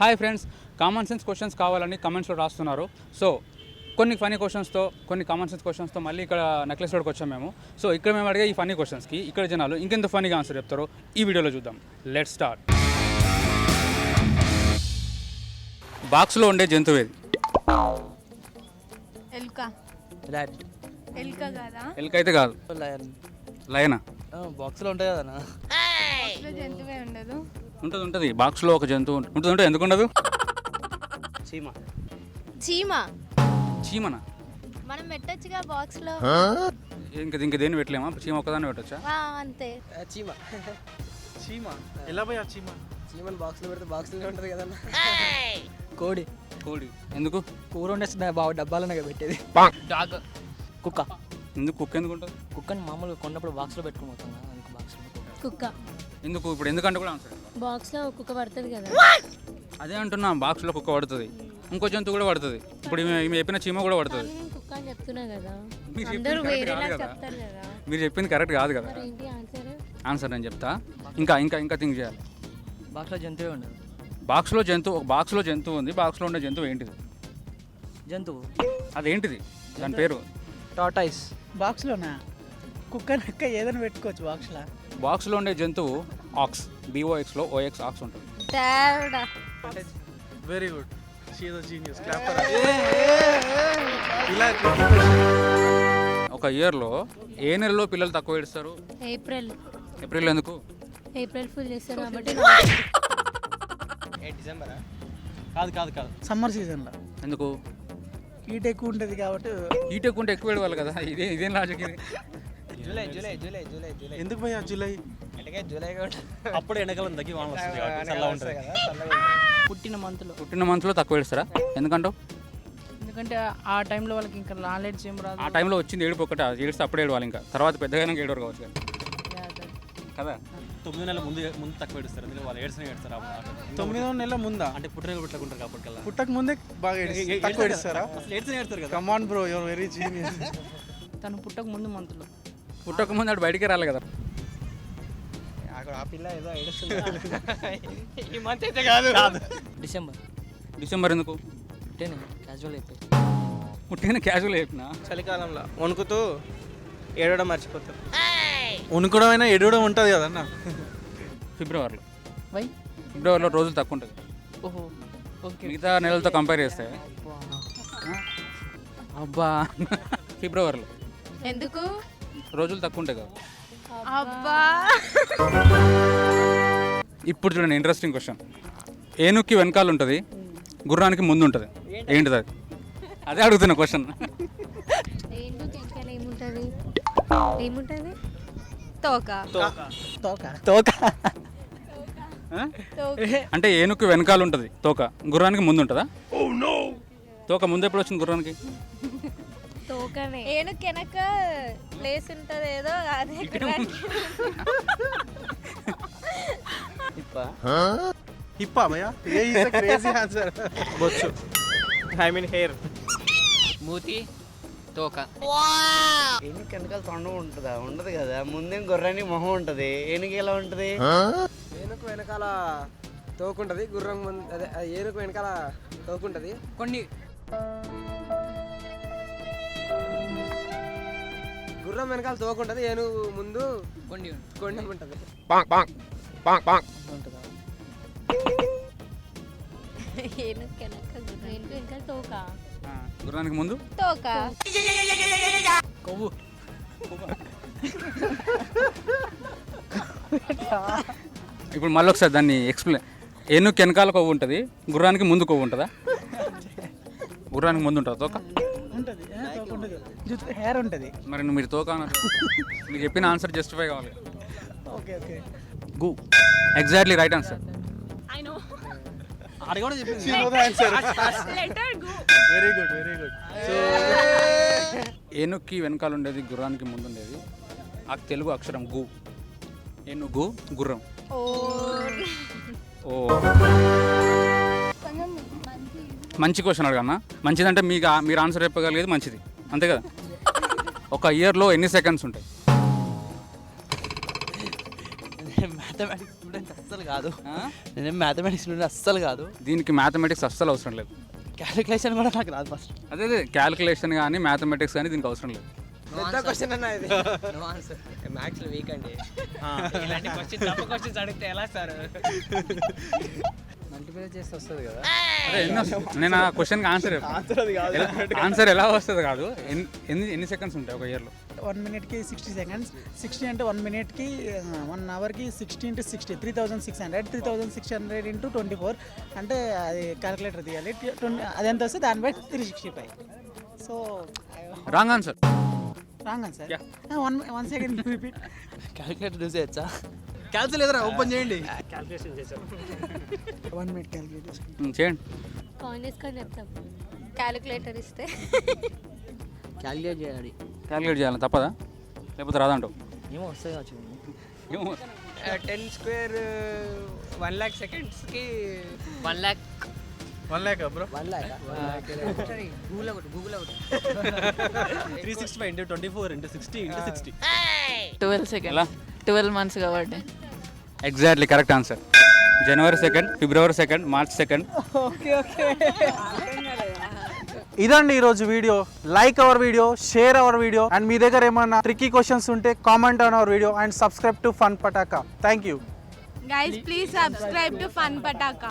Hi friends, common sense questions కావాలని కమెంట్స్లో రాస్తున్నారు. సో కొన్ని ఫనీ క్వశ్చన్స్తో, కొన్ని కామన్ సెన్స్ క్వశ్చన్స్తో మళ్ళీ ఇక్కడ నెక్లెస్ రోడ్కి వచ్చాం మేము. సో ఇక్కడ మేము అడిగే ఈ ఫనీ క్వశ్చన్స్కి ఇక్కడ జనాలు ఇంకెంత ఫనీగా ఆన్సర్ చెప్తారో ఈ వీడియోలో చూద్దాం. Let's start. బాక్స్లో ఉండే జంతువు ఏది? ఎలుక. ఎలుక కాదా? ఎలుక అయితే కాదు. లయనా? బాక్స్లో ఉంటాయి కదా. బాక్స్లో జంతువే ఉండదు. ఉంటుంది. బాక్స్లో ఒక జంతువు ఉంటుంది. ఎందుకు ఉండదు? చీమ. చీమనా? మనం పెట్టొచ్చుగా బాక్స్ లో. ఇంక దేన్ని పెట్టలేమా? చీమ ఒక్కదాన్ని పెట్టొచ్చా? అంతే. చీమ ఎలా పోయి చీమని బాక్స్లో పెడితే బాక్స్లో ఉంటుంది కదన్నా. కోడి. ఎందుకు? కూర వండేస్తుంది బాగా డబ్బాలనే పెట్టేది. డాగ్. కుక్క. ఎందుకు కుక్క ఎందుకు ఉంటుంది? కుక్కని మామూలుగా కొన్నప్పుడు బాక్స్లో పెట్టుకుని పోతాం కదా, అందుకు బాక్స్లో. కుక్క. ఎందుకు? ఇప్పుడు ఎందుకంటే కూడా ఆన్సర్. బాక్స్ లో కుక్క పడుతుంది కదా. అదే అంటున్నా, బాక్స్లో కుక్క పడుతుంది, ఇంకో జంతువు కూడా పడుతుంది. ఇప్పుడు ఈమె చెప్పిన చీమ కూడా పడుతుంది. కుక్క అని చెప్తున్నా కదా. మీరు అందరూ చెప్పింది వేరేలా కరెక్ట్ కాదు చెప్తారు కదా. మీరు చెప్పింది కరెక్ట్ కాదు కదా. మరి ఏంటి ఆన్సర్? ఆన్సర్ నేను చెప్తా. ఇంకా థింక్ చేయాలి. బాక్స్లో జంతువే ఉండదు. బాక్స్లో జంతువు ఉంది. బాక్స్లో ఉండే జంతువు ఏంటిది? జంతువు అదేంటిది? దాని పేరు? టాటాయిస్. బాక్స్లోనా? కుక్క నక్క ఏదైనా పెట్టుకోవచ్చు బాక్స్లో. బాక్స్లో ఉండే జంతువు ఆక్స్. BOXలో OX ఆక్స్ ఉంటుంది. తేడా. Very good, she is a genius. ఒక ఇయర్లో ఏ నెలలో పిల్లలు తక్కువ ఏడుస్తారు? ఏప్రిల్ ఎందుకు? ఏప్రిల్ ఫుల్ చేస్తారు కాబట్టి. డిసెంబరా? కాదు సమ్మర్ సీజన్లో ఎందుకు? హీట్ ఎక్కువ ఉంటుంది కాబట్టి. హీట్ ఎక్కువ ఉంటే ఎక్కువ ఏడవాలి కదా. ఇదేం లాజిక్ ఇది? జూలై. ఎందుకు పోయా జూలై? అంటే జూలై అప్పుడు ఎండాకాలం తగ్గి వాన వస్తుంది కాబట్టి చల్లగా ఉంటుంది కదా. పుట్టిన మంత్లో తక్కువ ఏడుస్తారా? ఎందుకంటావు? ఎందుకంటే ఆ టైంలో వాళ్ళకి ఇంకా నాలెడ్జ్ ఏం రాదు. ఆ టైంలో వచ్చింది ఏడుపు ఒకటి, ఏడిస్తే అప్పుడు ఏడవాలి. ఇంకా తర్వాత పెద్దగా ఏడవరు కావచ్చు కదా. 9 నెలల ముందు తక్కువ ఏడుస్తారు, ఎందుకంటే వాళ్ళు ఏడ్స్తారు. 9వ నెల ముందా? అంటే పుట్టిన పెట్టుకుంటారు కాబట్టి పుట్టక ముందే బాగా తక్కువ ఏడుస్తారా? అసలు ఏడ్స్తారు కదా. కమాన్ బ్రో, యువర్ వెరీ జీనియస్. తను పుట్టక ముందు మంత్లో. పుట్టక ముందు అటు బయటికి రాలి కదా. ఆ పిల్ల ఏదో ఏడుస్తుంది. ఈ మంత్ అయితే కాదు. డిసెంబర్ ఎందుకు? క్యాజువల్ అయిపోయింది. పుట్టిన క్యాజువల్ అయిపోయినా. చలికాలంలో వణుకుతూ ఏడవడం మర్చిపోతారు. వణుకడం అయినా ఎడవడం ఉంటుంది కదన్న. ఫిబ్రవరిలో రోజులు తక్కువ ఉంటుంది. ఓహో, ఓకే. మిగతా నెలలతో కంపేర్ చేస్తే అబ్బా ఫిబ్రవరిలో ఎందుకు రోజులు తక్కువ ఉంటాయి కదా. అబ్బా. ఇప్పుడు చూడండి, ఇంట్రెస్టింగ్ క్వశ్చన్. ఏనుక్కి వెనకాల ఉంటుంది, గుర్రానికి ముందు ఉంటుంది. ఏంటిది అది? అదే అడుగుతున్న క్వశ్చన్. ఏముంటది? తోక. అంటే ఏనుక్కి వెనకాల ఉంటుంది తోక, గుర్రానికి ముందు ఉంటుందా? తోక ముందు ఎప్పుడు వచ్చింది గుర్రానికి? తోకనే. ఏనుగు వెనక ప్లేస్ ఉంటుంది ఏదో. అదే హిప్పా భయ్యా? A is a crazy answer. బొచ్చు, ఐ మీన్ హెయిర్. మూతి, తోక. ఏనుగు వెనకాల తొండ ఉంటుందా? ఉండదు కదా. ముందేం గుర్రానికి మొహం ఉంటుంది, ఏనుగు ఎలా ఉంటుంది? ఏనుగు వెనకాల తోకుంటది, గుర్రం ముందు. అదే ఏనుగు వెనకాల తోకుంటది. కొన్ని గుర్రం వెనకాల తోకుంటది, ఏనుగు ముందు కొండి ఉంటది. ఏనుగు వెనక తోక. గుర్రానికి ముందు తోక. కొవ్వు. ఇప్పుడు మళ్ళీ ఒకసారి దాన్ని ఎక్స్ప్లెయిన్. ఏనుగు వెనకాల కొవ్వు ఉంటుంది, గుర్రానికి ముందు కొవ్వు ఉంటుందా? గుర్రానికి ముందు ఉంటుందా తోక? ఉంటుంది, తోక ఉంటుంది, హెయిర్ ఉంటుంది. మరి మీరు తోక అన్నారు. మీరు చెప్పిన ఆన్సర్ జస్టిఫై కావాలి. ఓకే. గు. Exactly right answer. అది కూడా చెప్పింది. Very good. సో ఏనుక్కి వెనకాల ఉండేది, గుర్రానికి ముందు ఉండేది. ఆ తెలుగు అక్షరం గు. ఏనుగు, గుర్రం. ఓ మంచి క్వశ్చన్ అడగన్నా. మంచిదంటే మీరు ఆన్సర్ చెప్పగలిగేది మంచిది, అంతే కదా. ఒక ఇయర్లో ఎన్ని సెకండ్స్ ఉంటాయి? మ్యాథమెటిక్స్ స్టూడెంట్ అస్సలు కాదు. నేనేం మ్యాథమెటిక్స్ స్టూడెంట్ అస్సలు కాదు. దీనికి మ్యాథమెటిక్స్ అస్సలు అవసరం లేదు. క్యాలిక్యులేషన్ కూడా నాకు రాదు ఫస్ట్. అదే క్యాలిక్యులేషన్ కానీ మ్యాథమెటిక్స్ కానీ దీనికి అవసరం లేదు. పెద్ద క్వశ్చన్ అన్న ఇది. No answer. మ్యాథ్స్ లో వీక్ అండి. ఇలాంటి క్వశ్చన్ తప్ప క్వశ్చన్స్ అడిగితే ఎలా సార్? మల్టిప్లై చేస్తే వస్తుంది కదా. అదే నేను ఆ క్వశ్చన్కి ఆన్సర్ ఎలా వస్తుంది కాదు. ఎన్ని సెకండ్స్ ఉంటాయి ఒక ఇయర్లో? 1 మినిట్కి 60 సెకండ్స్. 60 అంటే 1 మినిట్కి 1 అవర్కి 60 into 60 3600. 3600 into 24 అంటే అది క్యాలిక్యులేటర్ తీయాలి. అది ఎంత వస్తే దాన్ని బట్టి 365. So wrong answer. Wrong sir. 1 second repeat. Calculator use చేయొచ్చా? క్యాన్సిల్ ఎదురా ఓపెన్ చేయండి. 1 మినిట్ క్యాలిక్యులేట్ చేసుకుంటాం. చేయండి. కాయిన్ వేసుకొని చెప్తాం. క్యాలిక్యులేటర్ ఇస్తే క్యాలిక్యులేట్ చేయాలి. క్యాలిక్యులేట్ చేయాలి తప్పదా? లేకపోతే రాదంటావు? ఏమో వస్తాయి కావచ్చు. ఏమో 10 square 1 lakh secondsకి 1 lakh. 1 lakh bro. 1 lakh. Google ఒకటి 365 into 24 into 60 into 60. 12 సెకండ్ ఎలా? 12 months కాబట్టి. Exactly correct answer. జనవరి 2nd, ఫిబ్రవరి 2nd, మార్చ్ 2nd. ఇదండి ఈరోజు వీడియో. Like our video, share our video, and మీ దగ్గర ఏమన్నా ట్రిక్కీ క్వశ్చన్స్ ఉంటే comment on our video and subscribe to Fun Pataka. Thank you. Guys, please subscribe to Fun Pataka.